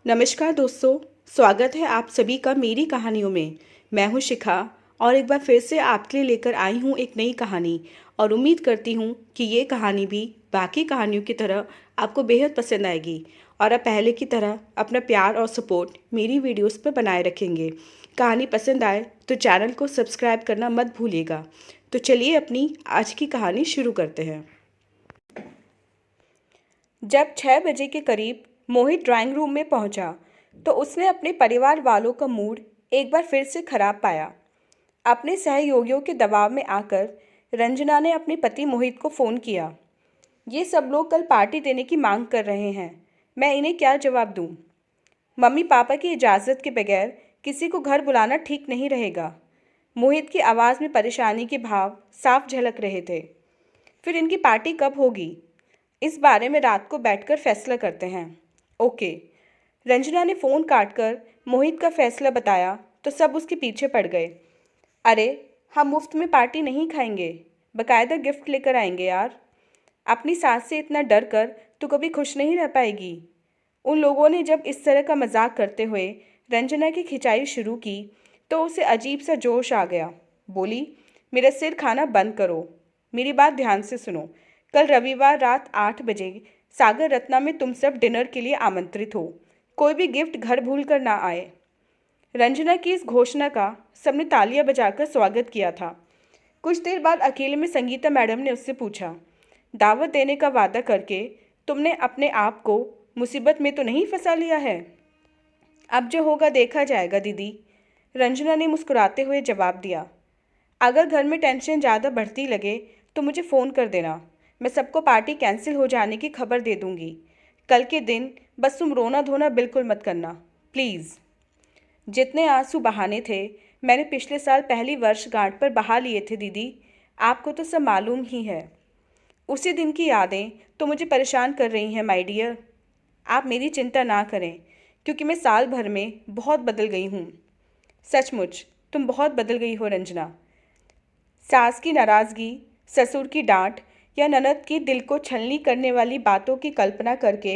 नमस्कार दोस्तों। स्वागत है आप सभी का मेरी कहानियों में। मैं हूं शिखा और एक बार फिर से आपके लिए लेकर आई हूं एक नई कहानी और उम्मीद करती हूं कि ये कहानी भी बाकी कहानियों की तरह आपको बेहद पसंद आएगी और आप पहले की तरह अपना प्यार और सपोर्ट मेरी वीडियोस पर बनाए रखेंगे। कहानी पसंद आए तो चैनल को सब्सक्राइब करना मत भूलिएगा। तो चलिए अपनी आज की कहानी शुरू करते हैं। जब 6 बजे के करीब मोहित ड्राइंग रूम में पहुंचा तो उसने अपने परिवार वालों का मूड एक बार फिर से खराब पाया। अपने सहयोगियों के दबाव में आकर रंजना ने अपने पति मोहित को फ़ोन किया। ये सब लोग कल पार्टी देने की मांग कर रहे हैं, मैं इन्हें क्या जवाब दूं? मम्मी पापा की इजाज़त के बगैर किसी को घर बुलाना ठीक नहीं रहेगा। मोहित की आवाज़ में परेशानी के भाव साफ झलक रहे थे। फिर इनकी पार्टी कब होगी? इस बारे में रात को बैठकर फैसला करते हैं। ओके। रंजना ने फ़ोन काटकर मोहित का फैसला बताया तो सब उसके पीछे पड़ गए। अरे, हम मुफ्त में पार्टी नहीं खाएंगे, बकायदा गिफ्ट लेकर आएंगे यार। अपनी सास से इतना डर कर तो कभी खुश नहीं रह पाएगी। उन लोगों ने जब इस तरह का मजाक करते हुए रंजना की खिंचाई शुरू की तो उसे अजीब सा जोश आ गया। बोली, मेरा सिर खाना बंद करो, मेरी बात ध्यान से सुनो। कल रविवार रात 8 बजे सागर रत्ना में तुम सब डिनर के लिए आमंत्रित हो। कोई भी गिफ्ट घर भूल कर ना आए। रंजना की इस घोषणा का सबने तालियां बजाकर स्वागत किया था। कुछ देर बाद अकेले में संगीता मैडम ने उससे पूछा, दावत देने का वादा करके तुमने अपने आप को मुसीबत में तो नहीं फंसा लिया है? अब जो होगा देखा जाएगा दीदी, रंजना ने मुस्कुराते हुए जवाब दिया। अगर घर में टेंशन ज़्यादा बढ़ती लगे तो मुझे फ़ोन कर देना, मैं सबको पार्टी कैंसिल हो जाने की खबर दे दूंगी। कल के दिन बस तुम रोना धोना बिल्कुल मत करना, प्लीज़। जितने आंसू बहाने थे मैंने पिछले साल पहली वर्षगांठ पर बहा लिए थे दीदी, आपको तो सब मालूम ही है। उसी दिन की यादें तो मुझे परेशान कर रही हैं माय डियर। आप मेरी चिंता ना करें क्योंकि मैं साल भर में बहुत बदल गई हूँ। सचमुच तुम बहुत बदल गई हो रंजना। सास की नाराज़गी, ससुर की डांट या ननद की दिल को छलनी करने वाली बातों की कल्पना करके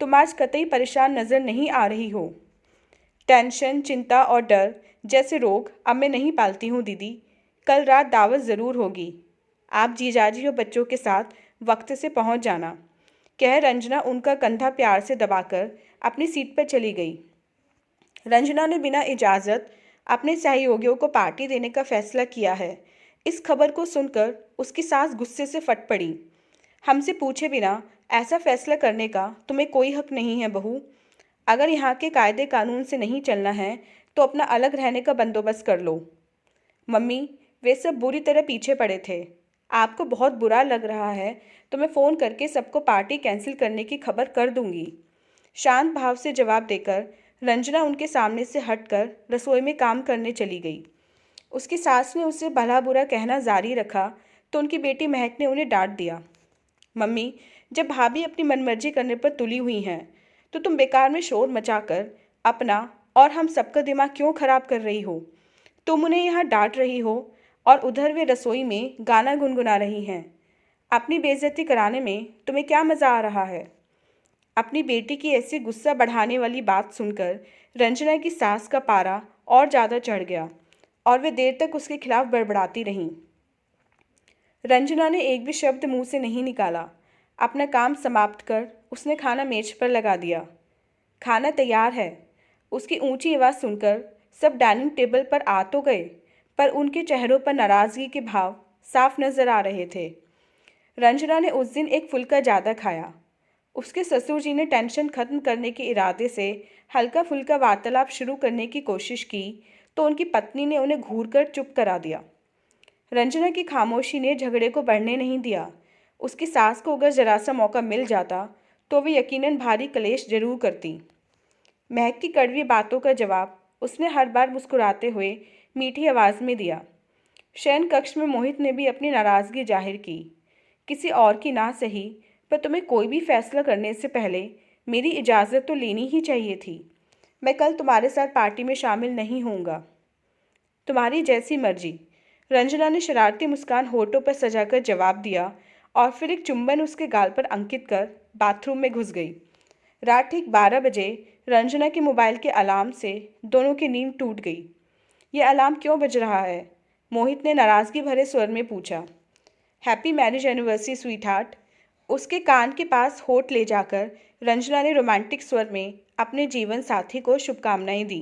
तुम आज कतई परेशान नज़र नहीं आ रही हो। टेंशन, चिंता और डर जैसे रोग अब मैं नहीं पालती हूँ दीदी। कल रात दावत ज़रूर होगी, आप जीजाजी और बच्चों के साथ वक्त से पहुँच जाना, कह रंजना उनका कंधा प्यार से दबाकर अपनी सीट पर चली गई। रंजना ने बिना इजाज़त अपने सहयोगियों को पार्टी देने का फैसला किया है। इस खबर को सुनकर उसकी सास गुस्से से फट पड़ी। हमसे पूछे बिना ऐसा फैसला करने का तुम्हें कोई हक नहीं है बहू। अगर यहाँ के कायदे कानून से नहीं चलना है तो अपना अलग रहने का बंदोबस्त कर लो। मम्मी, वे सब बुरी तरह पीछे पड़े थे। आपको बहुत बुरा लग रहा है तो मैं फ़ोन करके सबको पार्टी कैंसिल करने की खबर कर दूंगी। शांत भाव से जवाब देकर रंजना उनके सामने से हटकर रसोई में काम करने चली गई। उसकी सास ने उसे भला बुरा कहना जारी रखा तो उनकी बेटी महक ने उन्हें डांट दिया। मम्मी, जब भाभी अपनी मनमर्जी करने पर तुली हुई हैं तो तुम बेकार में शोर मचाकर अपना और हम सबका दिमाग क्यों खराब कर रही हो? तुम उन्हें यहाँ डांट रही हो और उधर वे रसोई में गाना गुनगुना रही हैं। अपनी बेइज्जती कराने में तुम्हें क्या मज़ा आ रहा है? अपनी बेटी की ऐसी गुस्सा बढ़ाने वाली बात सुनकर रंजना की सास का पारा और ज़्यादा चढ़ गया और वे देर तक उसके खिलाफ बड़बड़ाती रहीं। रंजना ने एक भी शब्द मुंह से नहीं निकाला। अपना काम समाप्त कर उसने खाना मेज पर लगा दिया। खाना तैयार है। उसकी ऊंची आवाज़ सुनकर सब डाइनिंग टेबल पर आ तो गए, पर उनके चेहरों पर नाराज़गी के भाव साफ नजर आ रहे थे। रंजना ने उस दिन एक फुल्का ज़्यादा खाया। उसके ससुर जी ने टेंशन खत्म करने के इरादे से हल्का फुल्का वार्तालाप शुरू करने की कोशिश की तो उनकी पत्नी ने उन्हें घूरकर चुप करा दिया। रंजना की खामोशी ने झगड़े को बढ़ने नहीं दिया। उसकी सास को अगर जरा सा मौका मिल जाता तो वे यकीनन भारी कलेश जरूर करती। महक की कड़वी बातों का जवाब उसने हर बार मुस्कुराते हुए मीठी आवाज़ में दिया। शयन कक्ष में मोहित ने भी अपनी नाराज़गी जाहिर की। किसी और की ना सही, पर तुम्हें कोई भी फैसला करने से पहले मेरी इजाज़त तो लेनी ही चाहिए थी। मैं कल तुम्हारे साथ पार्टी में शामिल नहीं होऊंगा। तुम्हारी जैसी मर्जी, रंजना ने शरारती मुस्कान होठों पर सजाकर जवाब दिया और फिर एक चुंबन उसके गाल पर अंकित कर बाथरूम में घुस गई। रात ठीक 12 बजे रंजना के मोबाइल के अलार्म से दोनों की नींद टूट गई। ये अलार्म क्यों बज रहा है? मोहित ने नाराज़गी भरे स्वर में पूछा। Happy marriage anniversary sweet heart. उसके कान के पास होठ ले जाकर रंजना ने रोमांटिक स्वर में अपने जीवन साथी को शुभकामनाएं दी।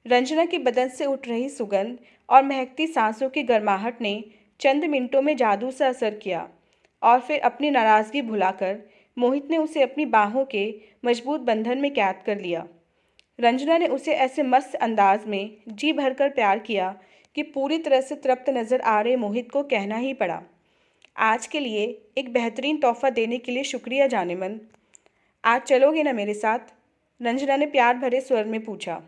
रंजना के बदन से उठ रही सुगंध और महकती सांसों की गर्माहट ने चंद मिनटों में जादू सा असर किया और फिर अपनी नाराज़गी भुलाकर मोहित ने उसे अपनी बाहों के मजबूत बंधन में कैद कर लिया। रंजना ने उसे ऐसे मस्त अंदाज में जी भरकर प्यार किया कि पूरी तरह से तृप्त नजर आ रहे मोहित को कहना ही पड़ा, आज के लिए एक बेहतरीन तोहफा देने के लिए शुक्रिया जाने मन। आज चलोगे ना मेरे साथ? रंजना ने प्यार भरे स्वर में पूछा।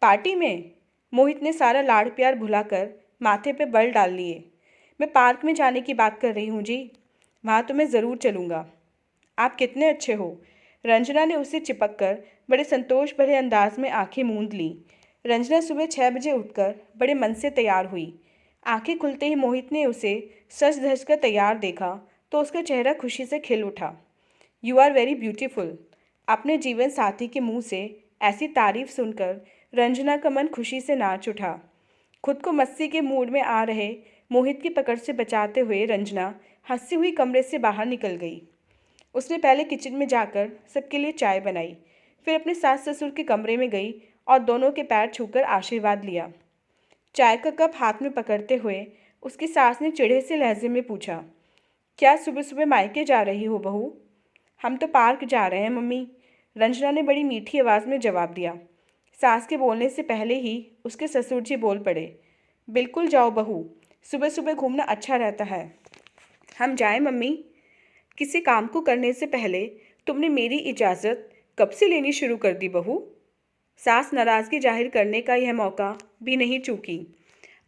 पार्टी में? मोहित ने सारा लाड़ प्यार भुलाकर माथे पे बल डाल लिए। मैं पार्क में जाने की बात कर रही हूँ जी, वहाँ तो मैं ज़रूर चलूँगा। आप कितने अच्छे हो। रंजना ने उसे चिपक कर बड़े संतोष भरे अंदाज में आंखें मूंद ली। रंजना सुबह 6 बजे उठकर बड़े मन से तैयार हुई। आंखें खुलते ही मोहित ने उसे सज धज कर तैयार देखा तो उसका चेहरा खुशी से खिल उठा। You are very beautiful. अपने जीवन साथी के मुंह से ऐसी तारीफ सुनकर रंजना का मन खुशी से नाच उठा। खुद को मस्ती के मूड में आ रहे मोहित की पकड़ से बचाते हुए रंजना हंसती हुई कमरे से बाहर निकल गई। उसने पहले किचन में जाकर सबके लिए चाय बनाई, फिर अपने सास ससुर के कमरे में गई और दोनों के पैर छूकर आशीर्वाद लिया। चाय का कप हाथ में पकड़ते हुए उसकी सास ने चिढ़े से लहजे में पूछा, क्या सुबह सुबह मायके जा रही हो बहू? हम तो पार्क जा रहे हैं मम्मी। रंजना ने बड़ी मीठी आवाज़ में जवाब दिया। सास के बोलने से पहले ही उसके ससुर जी बोल पड़े, बिल्कुल जाओ बहू, सुबह सुबह घूमना अच्छा रहता है। हम जाएं मम्मी? किसी काम को करने से पहले तुमने मेरी इजाज़त कब से लेनी शुरू कर दी बहू? सास नाराज़गी जाहिर करने का यह मौका भी नहीं चूकी।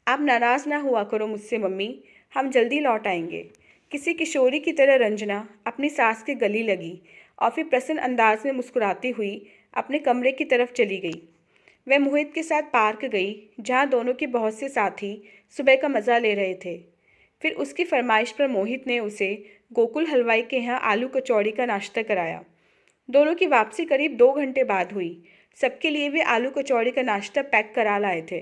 आप नाराज़ ना हुआ करो मुझसे मम्मी, हम जल्दी लौट आएंगे। किसी किशोरी की तरह रंजना अपनी सास के गले लगी और फिर प्रसन्न अंदाज में मुस्कुराती हुई अपने कमरे की तरफ चली गई। वह मोहित के साथ पार्क गई जहाँ दोनों के बहुत से साथी सुबह का मज़ा ले रहे थे। फिर उसकी फरमाइश पर मोहित ने उसे गोकुल हलवाई के यहाँ आलू कचौड़ी का नाश्ता कराया। दोनों की वापसी करीब 2 घंटे बाद हुई। सबके लिए वे आलू कचौड़ी का नाश्ता पैक करा लाए थे,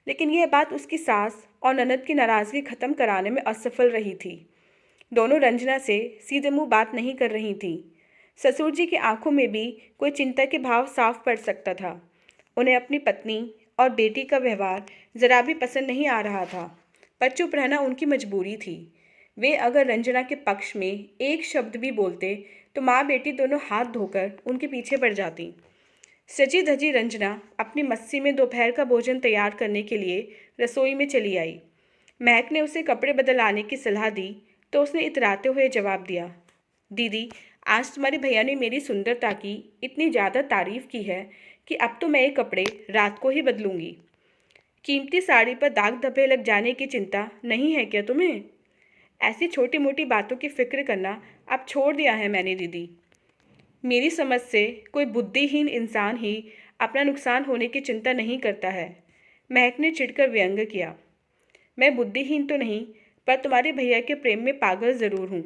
लेकिन यह बात उसकी सास और ननद की नाराज़गी ख़त्म कराने में असफल रही थी। दोनों रंजना से सीधे मुंह बात नहीं कर रही थीं। ससुर जी की आंखों में भी कोई चिंता के भाव साफ पड़ सकता था। उन्हें अपनी पत्नी और बेटी का व्यवहार ज़रा भी पसंद नहीं आ रहा था, पर चुप रहना उनकी मजबूरी थी। वे अगर रंजना के पक्ष में एक शब्द भी बोलते तो माँ बेटी दोनों हाथ धोकर उनके पीछे पड़ जाती। सजी धजी रंजना अपनी मस्सी में दोपहर का भोजन तैयार करने के लिए रसोई में चली आई। महक ने उसे कपड़े बदल आने की सलाह दी तो उसने इतराते हुए जवाब दिया, दीदी आज तुम्हारे भैया ने मेरी सुंदरता की इतनी ज़्यादा तारीफ की है कि अब तो मैं ये कपड़े रात को ही बदलूंगी। कीमती साड़ी पर दाग धब्बे लग जाने की चिंता नहीं है क्या तुम्हें? ऐसी छोटी मोटी बातों की फिक्र करना अब छोड़ दिया है मैंने दीदी। मेरी समझ से कोई बुद्धिहीन इंसान ही अपना नुकसान होने की चिंता नहीं करता है। महक ने चिढ़कर व्यंग किया। मैं बुद्धिहीन तो नहीं, पर तुम्हारे भैया के प्रेम में पागल ज़रूर हूँ।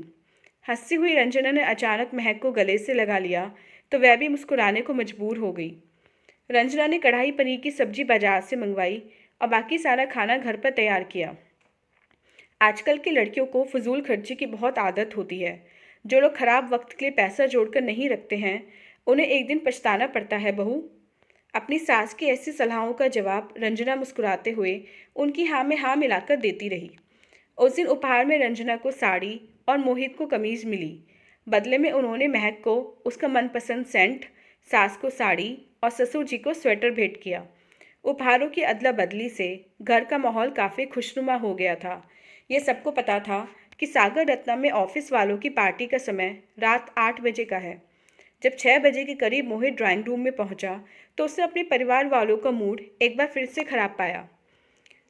हंसती हुई रंजना ने अचानक महक को गले से लगा लिया तो वह भी मुस्कुराने को मजबूर हो गई। रंजना ने कढ़ाई पनीर की सब्जी बाजार से मंगवाई और बाकी सारा खाना घर पर तैयार किया। आजकल की लड़कियों को फजूल खर्ची की बहुत आदत होती है। जो लोग खराब वक्त के लिए पैसा जोड़कर नहीं रखते हैं उन्हें एक दिन पछताना पड़ता है बहू। अपनी सास की ऐसी सलाहों का जवाब रंजना मुस्कुराते हुए उनकी हाँ में हाँ मिलाकर देती रही। उस दिन उपहार में रंजना को साड़ी और मोहित को कमीज़ मिली। बदले में उन्होंने महक को उसका मनपसंद सेंट, सास को साड़ी और ससुर जी को स्वेटर भेंट किया। उपहारों की अदला बदली से घर का माहौल काफ़ी खुशनुमा हो गया था। ये सबको पता था कि सागर रत्ना में ऑफिस वालों की पार्टी का समय रात 8 बजे का है। जब 6 बजे के करीब मोहित ड्राइंग रूम में पहुंचा तो उसने अपने परिवार वालों का मूड एक बार फिर से खराब पाया।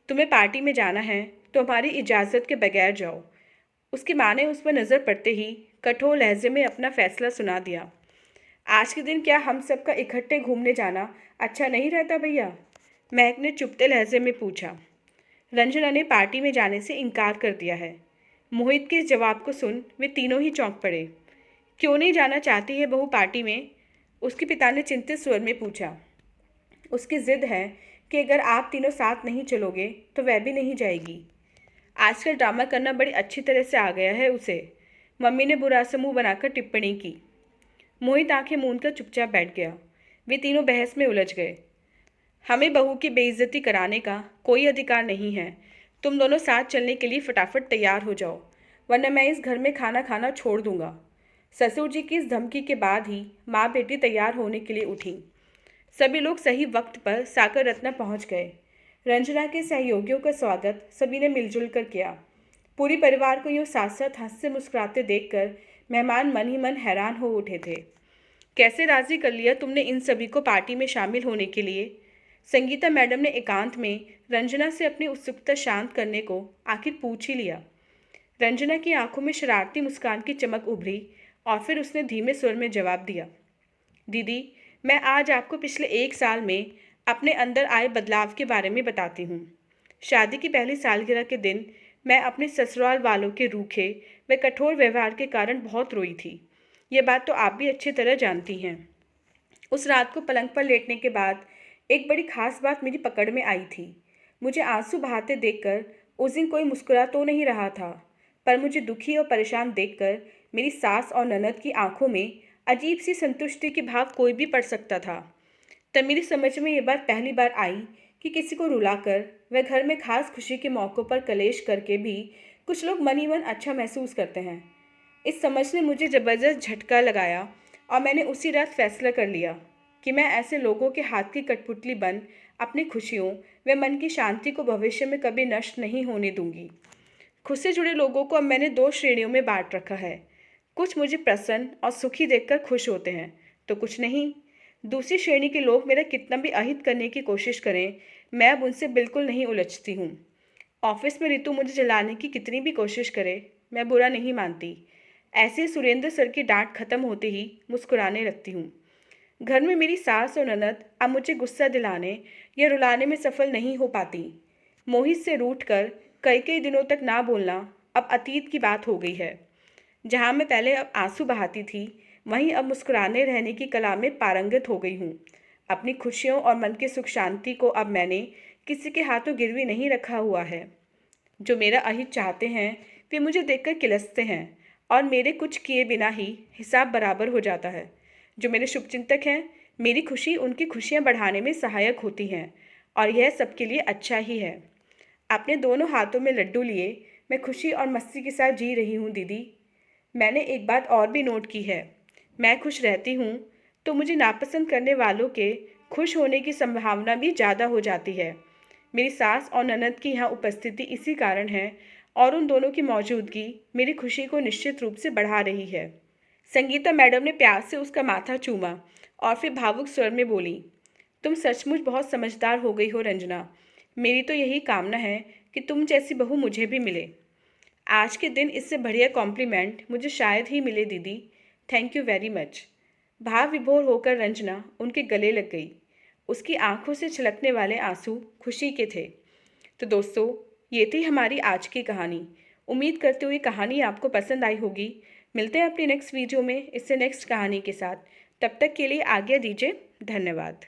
तुम्हें पार्टी में जाना है तो हमारी इजाज़त के बगैर जाओ। उसकी माँ ने उस पर नज़र पड़ते ही कठोर लहजे में अपना फैसला सुना दिया। आज के दिन क्या हम सबका इकट्ठे घूमने जाना अच्छा नहीं रहता भैया? महक ने चुपते लहजे में पूछा। रंजना ने पार्टी में जाने से इनकार कर दिया है। मोहित के इस जवाब को सुन वे तीनों ही चौंक पड़े। क्यों नहीं जाना चाहती है बहू पार्टी में? उसके पिता ने चिंतित स्वर में पूछा। उसकी जिद है कि अगर आप तीनों साथ नहीं चलोगे तो वह भी नहीं जाएगी। आजकल ड्रामा करना बड़ी अच्छी तरह से आ गया है उसे, मम्मी ने बुरा सा मुंह बनाकर टिप्पणी की। मोहित आंखें मूंद कर चुपचाप बैठ गया। वे तीनों बहस में उलझ गए। हमें बहू की बेइज्जती कराने का कोई अधिकार नहीं है। तुम दोनों साथ चलने के लिए फटाफट तैयार हो जाओ, वरना मैं इस घर में खाना खाना छोड़ दूंगा। ससुर जी की इस धमकी के बाद ही माँ बेटी तैयार होने के लिए उठी। सभी लोग सही वक्त पर साकर रत्ना पहुंच गए। रंजना के सहयोगियों का स्वागत सभी ने मिलजुल कर किया। पूरी परिवार को यूँ साथ साथ हंसते मुस्कुराते देखकर मेहमान मन ही मन हैरान हो उठे थे। कैसे राजी कर लिया तुमने इन सभी को पार्टी में शामिल होने के लिए? संगीता मैडम ने एकांत में रंजना से अपनी उत्सुकता शांत करने को आखिर पूछ ही लिया। रंजना की आंखों में शरारती मुस्कान की चमक उभरी और फिर उसने धीमे स्वर में जवाब दिया, दीदी, मैं आज आपको पिछले 1 साल में अपने अंदर आए बदलाव के बारे में बताती हूँ। शादी की पहली सालगिरह के दिन मैं अपने ससुराल वालों के रूखे व कठोर व्यवहार के कारण बहुत रोई थी। ये बात तो आप भी अच्छी तरह जानती हैं। उस रात को पलंग पर लेटने के बाद एक बड़ी खास बात मेरी पकड़ में आई थी। मुझे आंसू बहाते देखकर उस दिन कोई मुस्कुरा तो नहीं रहा था, पर मुझे दुखी और परेशान देखकर मेरी सास और ननद की आंखों में अजीब सी संतुष्टि के भाव कोई भी पढ़ सकता था। तब मेरी समझ में ये बात पहली बार आई कि किसी को रुलाकर व घर में खास खुशी के मौक़ों पर कलेश करके भी कुछ लोग मन ही मन अच्छा महसूस करते हैं। इस समझ ने मुझे ज़बरदस्त झटका लगाया और मैंने उसी रात फैसला कर लिया कि मैं ऐसे लोगों के हाथ की कठपुतली बन अपनी खुशियों व मन की शांति को भविष्य में कभी नष्ट नहीं होने दूंगी। खुद से जुड़े लोगों को अब मैंने 2 श्रेणियों में बांट रखा है। कुछ मुझे प्रसन्न और सुखी देखकर खुश होते हैं, तो कुछ नहीं। दूसरी श्रेणी के लोग मेरा कितना भी अहित करने की कोशिश करें, मैं अब उनसे बिल्कुल नहीं उलझती हूँ। ऑफिस में रितु मुझे जलाने की कितनी भी कोशिश करे, मैं बुरा नहीं मानती। ऐसे सुरेंद्र सर की डांट खत्म होते ही मुस्कुराने लगती हूँ। घर में मेरी सास और ननद अब मुझे गुस्सा दिलाने या रुलाने में सफल नहीं हो पाती। मोहित से रूठकर कई कई दिनों तक ना बोलना अब अतीत की बात हो गई है। जहाँ मैं पहले अब आंसू बहाती थी, वहीं अब मुस्कुराने रहने की कला में पारंगत हो गई हूँ। अपनी खुशियों और मन की सुख शांति को अब मैंने किसी के हाथों गिरवी नहीं रखा हुआ है। जो मेरा अहित चाहते हैं वे मुझे देखकर किलसते हैं और मेरे कुछ किए बिना ही हिसाब बराबर हो जाता है। जो मेरे शुभचिंतक हैं, मेरी खुशी उनकी खुशियाँ बढ़ाने में सहायक होती हैं और यह सबके लिए अच्छा ही है। अपने दोनों हाथों में लड्डू लिए मैं खुशी और मस्ती के साथ जी रही हूँ दीदी। मैंने एक बात और भी नोट की है, मैं खुश रहती हूँ तो मुझे नापसंद करने वालों के खुश होने की संभावना भी ज़्यादा हो जाती है। मेरी सास और ननद की यहाँ उपस्थिति इसी कारण है और उन दोनों की मौजूदगी मेरी खुशी को निश्चित रूप से बढ़ा रही है। संगीता मैडम ने प्यार से उसका माथा चूमा और फिर भावुक स्वर में बोली, तुम सचमुच बहुत समझदार हो गई हो रंजना। मेरी तो यही कामना है कि तुम जैसी बहू मुझे भी मिले। आज के दिन इससे बढ़िया कॉम्प्लीमेंट मुझे शायद ही मिले दीदी। Thank you very much. भाव विभोर होकर रंजना उनके गले लग गई। उसकी आंखों से छलकने वाले आंसू खुशी के थे। तो दोस्तों, ये थी हमारी आज की कहानी। उम्मीद करते हुए कहानी आपको पसंद आई होगी। मिलते हैं अपनी नेक्स्ट वीडियो में इससे नेक्स्ट कहानी के साथ। तब तक के लिए आज्ञा दीजिए। धन्यवाद।